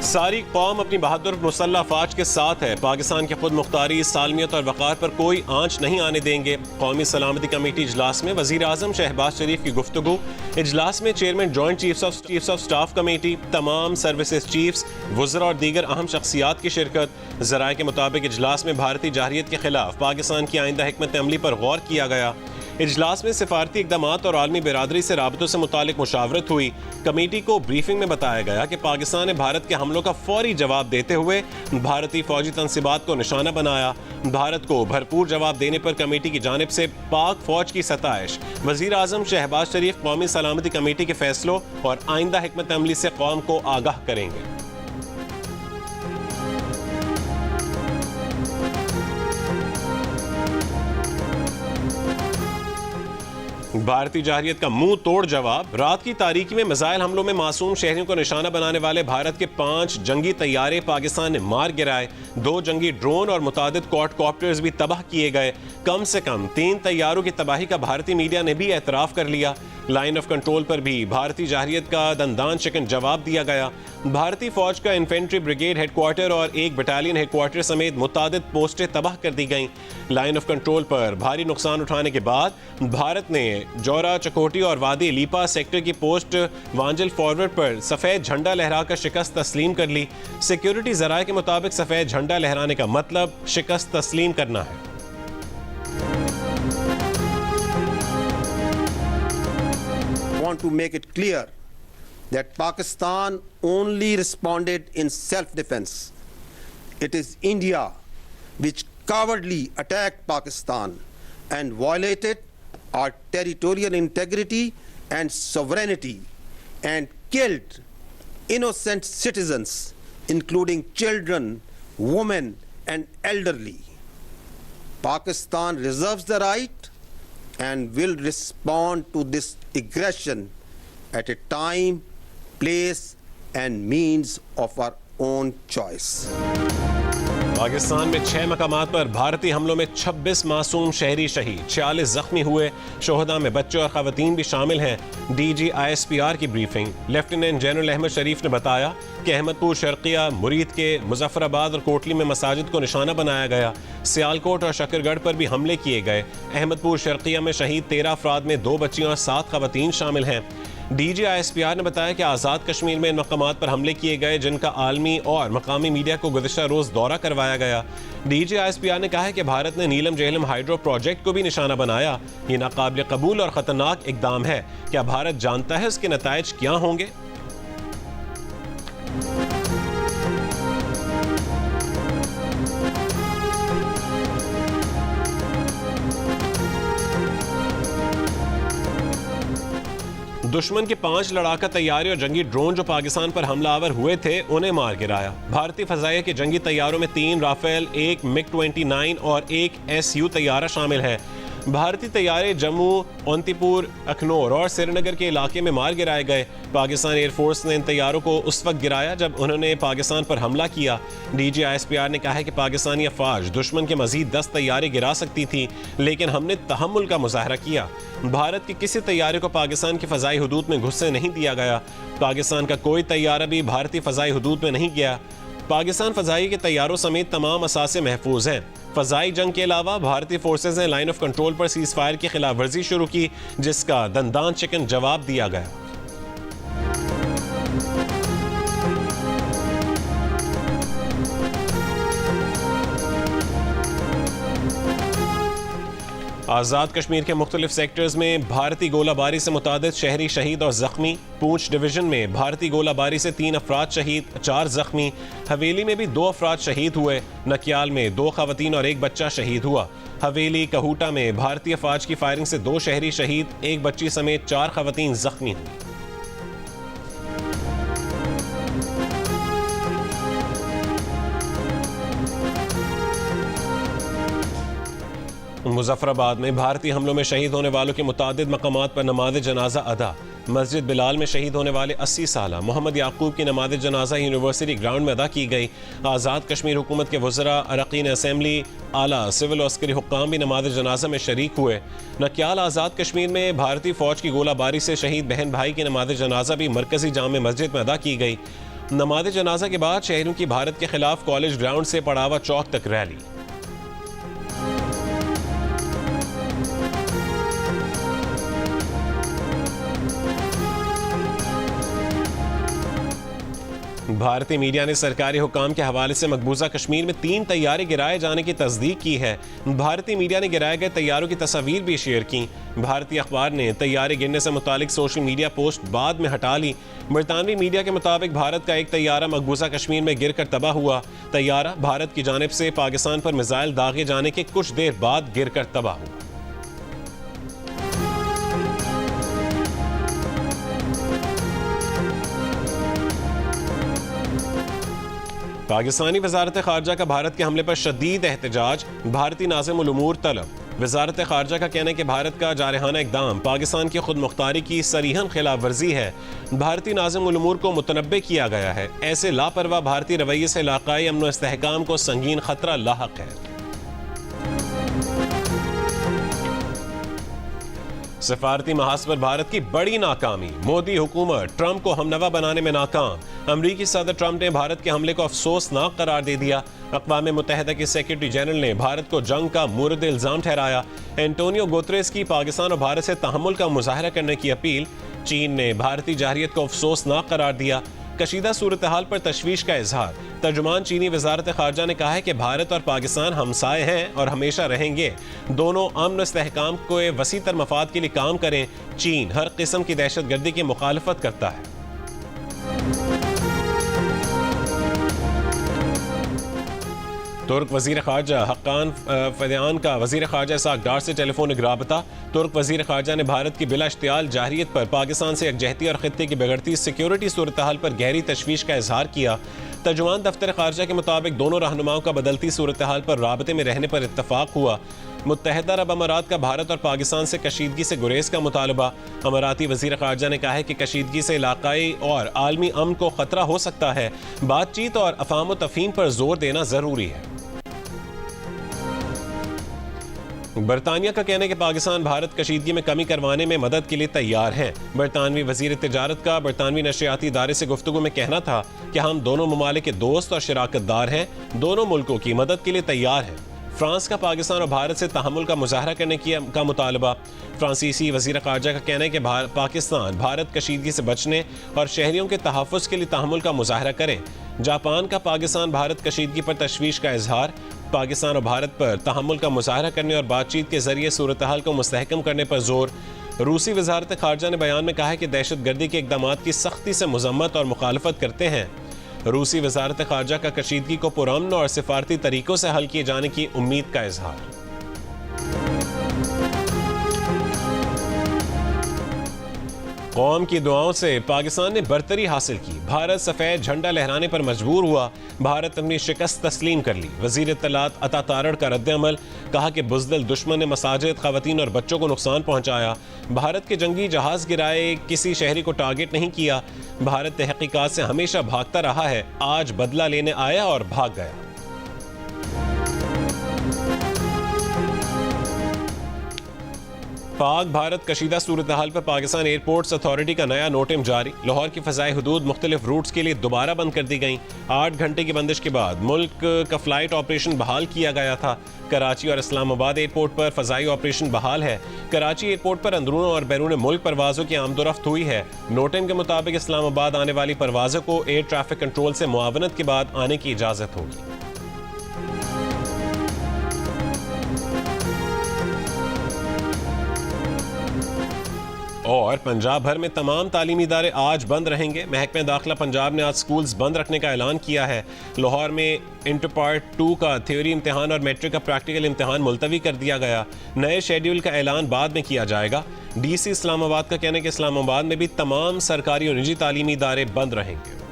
सारी कौम अपनी बहादुर मुसल्लह अफवाज के साथ है। पाकिस्तान की खुद मुख्तारी, सालमियत और वक़ार पर कोई आंच नहीं आने देंगे। कौमी सलामती कमेटी इजलास में वज़ीर आज़म शहबाज शरीफ की गुफ्तगू। इजलास में chairman joint chiefs of staff committee, तमाम सर्विसेज चीफ्स, वज़रा और दीगर अहम शख्सियात की शिरकत। ज़राए के मुताबिक इजलास में भारतीय जारहियत के खिलाफ पाकिस्तान की आइंदा हिकमत अमली पर गौर किया गया। इजलास में सिफारती इक़दामात और आलमी बिरादरी से राबतों से मुतालिक मुशावरत हुई। कमेटी को ब्रीफिंग में बताया गया कि पाकिस्तान ने भारत के हमलों का फौरी जवाब देते हुए भारतीय फौजी तनसीबात को निशाना बनाया। भारत को भरपूर जवाब देने पर कमेटी की जानिब से पाक फौज की सताइश। वज़ीर आज़म शहबाज शरीफ कौमी सलामती कमेटी के फैसलों और आइंदा हिकमत अमली से कौम को आगाह करेंगे। भारतीय जारहियत का मुंह तोड़ जवाब। रात की तारीकी में मिसाइल हमलों में मासूम शहरियों को निशाना बनाने वाले भारत के 5 जंगी तैयारे पाकिस्तान ने मार गिराए। 2 जंगी ड्रोन और मुतादिद क्वाडकॉप्टर्स भी तबाह किए गए। कम से कम 3 तैयारों की तबाही का भारतीय मीडिया ने भी एतराफ़ कर लिया। लाइन ऑफ कंट्रोल पर भी भारतीय जारहियत का दंदान शिकन जवाब दिया गया। भारतीय फौज का इन्फेंट्री ब्रिगेड हेडक्वार्टर और एक बटालियन हेडक्वार्टर समेत मुतादिद पोस्टें तबाह कर दी गईं। लाइन ऑफ कंट्रोल पर भारी नुकसान उठाने के बाद भारत ने जौरा, चकोटी और वादी लीपा सेक्टर की पोस्ट वांजल फॉरवर्ड पर सफ़ेद झंडा लहराकर शिकस्त तस्लीम कर ली। सिक्योरिटी ज़राए के मुताबिक सफ़ेद झंडा लहराने का मतलब शिकस्त तस्लीम करना है। Want to make it clear that Pakistan only responded in self-defense. It is India which cowardly attacked Pakistan and violated our territorial integrity and sovereignty and killed innocent citizens, including children, women and elderly. Pakistan reserves the right and will respond to this aggression at a time, place and means of our own choice. Pakistan में 6 मकामात पर भारतीय हमलों में 26 मासूम शहरी शहीद, 46 जख्मी हुए। शोहदा में बच्चे और खवातीन भी शामिल हैं। DG ISPR की ब्रीफिंग। लेफ्टिनेंट जनरल अहमद शरीफ ने बताया कि अहमदपुर, शर्किया, मुरीद के, मुजफ्फराबाद और कोटली में मसाजिद को निशाना बनाया गया। सियालकोट और शकरगढ़ पर भी हमले किए गए। अहमदपुर, शर्किया में शहीद 13 अफराद में 2 बच्चियां और 7 खवातीन शामिल हैं। DG ISPR ने बताया कि आज़ाद कश्मीर में इन मकामात पर हमले किए गए जिनका आलमी और मकामी मीडिया को गुज़िश्ता रोज़ दौरा करवाया गया। DG ISPR ने कहा है कि भारत ने नीलम जेहलम हाइड्रो प्रोजेक्ट को भी निशाना बनाया। ये नाकाबिल कबूल और ख़तरनाक इक़दाम है। क्या भारत जानता है इसके नताइज क्या होंगे? दुश्मन के 5 लड़ाका तैयारे और जंगी ड्रोन जो पाकिस्तान पर हमलावर हुए थे उन्हें मार गिराया। भारतीय फजाइया के जंगी तैयारों में 3 राफेल, 1 MiG-29 और 1 SU तैयारा शामिल है। भारतीय तैयारे जम्मू, औंतीपुर, अखनौर और श्रीनगर के इलाके में मार गिराए गए। पाकिस्तान एयरफोर्स ने इन तैयारों को उस वक्त गिराया जब उन्होंने पाकिस्तान पर हमला किया। DG ISPR ने कहा है कि पाकिस्तानी अफवाज दुश्मन के मजीद 10 तैयारे गिरा सकती थी, लेकिन हमने तहम्मुल का मुजाहरा किया। भारत के किसी तैयारे को पाकिस्तान की फ़ज़ाई हुदूद में घुसने नहीं दिया गया। पाकिस्तान का कोई तैयारा भी भारतीय फ़ज़ाई हुदूद में नहीं गया। पाकिस्तान फ़ज़ाई के तैयारों समेत तमाम असासे महफूज हैं। फ़ज़ाई जंग के अलावा भारतीय फोर्सेज ने लाइन ऑफ कंट्रोल पर सीज़ फायर की खिलाफ वर्जी शुरू की, जिसका दंदान चिकन जवाब दिया गया। आज़ाद कश्मीर के मुख्तलिफ सेक्टर्स में भारतीय गोलाबारी से मुतादिद शहरी शहीद और ज़ख्मी। पूंछ डिवीज़न में भारतीय गोलाबारी से 3 अफराद शहीद, 4 ज़ख्मी। हवेली में भी 2 अफराद शहीद हुए। नकियाल में 2 खवातीन और 1 बच्चा शहीद हुआ। हवेली कहूटा में भारतीय अफवाज की फायरिंग से 2 शहरी शहीद, 1 बच्ची समेत 4 खवातीन ज़ख्मी हुई। मुजफ्फराबाद में भारतीय हमलों में शहीद होने वालों के मुतादिद मकामात पर नमाज जनाजा अदा। मस्जिद बिलाल में शहीद होने वाले 80 साला मोहम्मद याकूब की नमाज जनाजा यूनिवर्सिटी ग्राउंड में अदा की गई। आज़ाद कश्मीर हुकूमत के वज़रा, अरकान असम्बली, आला सिविल और अस्करी हुक्काम भी नमाज जनाजा में शरीक हुए। नकियाल आज़ाद कश्मीर में भारतीय फ़ौज की गोलाबारी से शहीद बहन भाई की नमाज जनाजा भी मरकज़ी जामे मस्जिद में अदा की गई। नमाज जनाजा के बाद शहरियों की भारत के खिलाफ कॉलेज ग्राउंड से पड़ावा चौक तक रैली। भारतीय मीडिया ने सरकारी हुकाम के हवाले से मकबूजा कश्मीर में 3 तैयारे गिराए जाने की तस्दीक की है। भारतीय मीडिया ने गिराए गए तैयारों की तस्वीर भी शेयर की। भारतीय अखबार ने तैयारे गिरने से मुतालिक सोशल मीडिया पोस्ट बाद में हटा ली। बरतानवी मीडिया के मुताबिक भारत का एक तैयारा मकबूजा कश्मीर में गिरकर तबाह हुआ। तैयारा भारत की जानिब से पाकिस्तान पर मिसाइल दागे जाने के कुछ देर बाद गिरकर तबाह हुआ। पाकिस्तानी वजारत खारजा का भारत के हमले पर शदीद एहतजाज, भारतीय नाज़िम उल उमूर तलब। वजारत खारजा का कहना है कि भारत का जारहाना इकदाम पाकिस्तान की खुद मुख्तारी की सरीहन खिलाफ वर्जी है। भारतीय नाज़िम उल उमूर को मुतनब्बे किया गया है। ऐसे लापरवाह भारतीय रवैये से इलाकाई अमन व इस्तेहकाम को संगीन खतरा लाहक है। सफारती महाज पर भारत की बड़ी नाकामी, मोदी हुकूमत ट्रंप को हमनवा बनाने में नाकाम। अमरीकी सदर ट्रंप ने भारत के हमले को अफसोसनाक करार दे दिया। अक़वाम मुत्तहिदा के सेक्रेटरी जनरल ने भारत को जंग का मुर्द इल्ज़ाम ठहराया। एंटोनियो गुतरेस की पाकिस्तान और भारत से तहम्मुल का मुजाहरा करने की अपील। चीन ने भारतीय जारहियत को अफसोसनाक करार दिया। कशीदा सूरत हाल पर तशवीश का इजहार। तर्जुमान चीनी वजारत खारजा ने कहा है कि भारत और पाकिस्तान हमसाए हैं और हमेशा रहेंगे। दोनों अमन इस्तेहकाम को वसी तर मफाद के लिए काम करें। चीन हर किस्म की दहशत गर्दी की मुखालफत करता है। तुर्क वजीर खारजा हक्कान फदियान का वजीर खारजा इसाक डार से टेलीफोनिक राबता। तुर्क वजीर खारजा ने भारत की बिला इश्तियाल जाहिरियत पर पाकिस्तान से यकजहती और खित्ते की बिगड़ती सिक्योरिटी सूरत हाल पर गहरी तशवीश का इजहार किया। तर्जुमान दफ्तर खारजा के मुताबिक दोनों रहनुमाओं का बदलती सूरत हाल पर राबते में रहने पर इत्तफाक हुआ। मुत्तहिदा अरब अमारात का भारत और पाकिस्तान से कशीदगी से गुरेज का मुतालबा। अमाराती वजीर खारजा ने कहा है कि कशीदगी से इलाकाई और आलमी अमन को खतरा हो सकता है। बातचीत और अफाम व तफहीम पर जोर देना जरूरी है। बरतानिया का कहना है कि पाकिस्तान भारत कशीदगी में कमी करवाने में मदद के लिए तैयार है। बरतानवी वजीर तिजारत का बरतानवी नशरियाती इदारे से गुफ्तगू में कहना था कि हम दोनों ममालिक के दोस्त और शराकतदार हैं, दोनों मुल्कों की मदद के लिए तैयार हैं। फ्रांस का पाकिस्तान और भारत से तहम्मुल का मुजाहरा करने का मुतालबा। फ्रांसीसी वजीर खारजा का कहना है कि पाकिस्तान भारत कशीदगी से बचने और शहरियों के तहफ़्फ़ुज़ के लिए तहम्मुल का मुजाहरा करें। जापान का पाकिस्तान भारत कशीदगी पर तशवीश का इजहार। पाकिस्तान और भारत पर तहम्मुल का मुजाहरा करने और बातचीत के जरिए सूरत हाल को मुस्तहकम करने पर जोर। रूसी वजारत खारजा ने बयान में कहा है कि दहशत गर्दी के इक़दामात की सख्ती से मजम्मत और मुखालफत करते हैं। रूसी वजारत खारजा का कशीदगी को पुरअमन और सिफारती तरीकों से हल किए जाने की उम्मीद का इजहार। कौम की दुआओं से पाकिस्तान ने बरतरी हासिल की। भारत सफ़ेद झंडा लहराने पर मजबूर हुआ। भारत अपनी शिकस्त तस्लीम कर ली। वज़ीर इत्तलात अता तारड़ का रद्द-ए-अमल। कहा कि बुज़दिल दुश्मन ने मसाजिद, ख़वातीन और बच्चों को नुकसान पहुंचाया। भारत के जंगी जहाज़ गिराए, किसी शहरी को टारगेट नहीं किया। भारत तहक़ीक़ात से हमेशा भागता रहा है, आज बदला लेने आया और भाग गया। पाक भारत कशीदा सूरत हाल पर पाकिस्तान एयरपोर्ट्स अथॉरिटी का नया नोटिस जारी। लाहौर की फ़ज़ाई हुदूद मुख्तलिफ रूट्स के लिए दोबारा बंद कर दी गई। 8 घंटे की बंदिश के बाद मुल्क का फ़्लाइट ऑपरेशन बहाल किया गया था। कराची और इस्लामाबाद एयरपोर्ट पर फ़ज़ाई ऑपरेशन बहाल है। कराची एयरपोर्ट पर अंदरून और बैरून मुल्क परवाज़ों की आमदोरफ्त हुई है। नोटिस के मुताबिक इस्लामाबाद आने वाली परवाज़ों को एयर ट्रैफिक कंट्रोल से मुआवनत के बाद आने की इजाज़त होगी। और पंजाब भर में तमाम तालीमी इदारे आज बंद रहेंगे। महकमे दाखिला पंजाब ने आज स्कूल्स बंद रखने का ऐलान किया है। लाहौर में इंटर पार्ट 2 का थ्योरी इम्तिहान और मैट्रिक का प्रैक्टिकल इम्तिहान मुलतवी कर दिया गया। नए शेड्यूल का ऐलान बाद में किया जाएगा। DC इस्लामाबाद का कहना है कि इस्लामाबाद में भी तमाम सरकारी और निजी तालीमी इदारे बंद रहेंगे।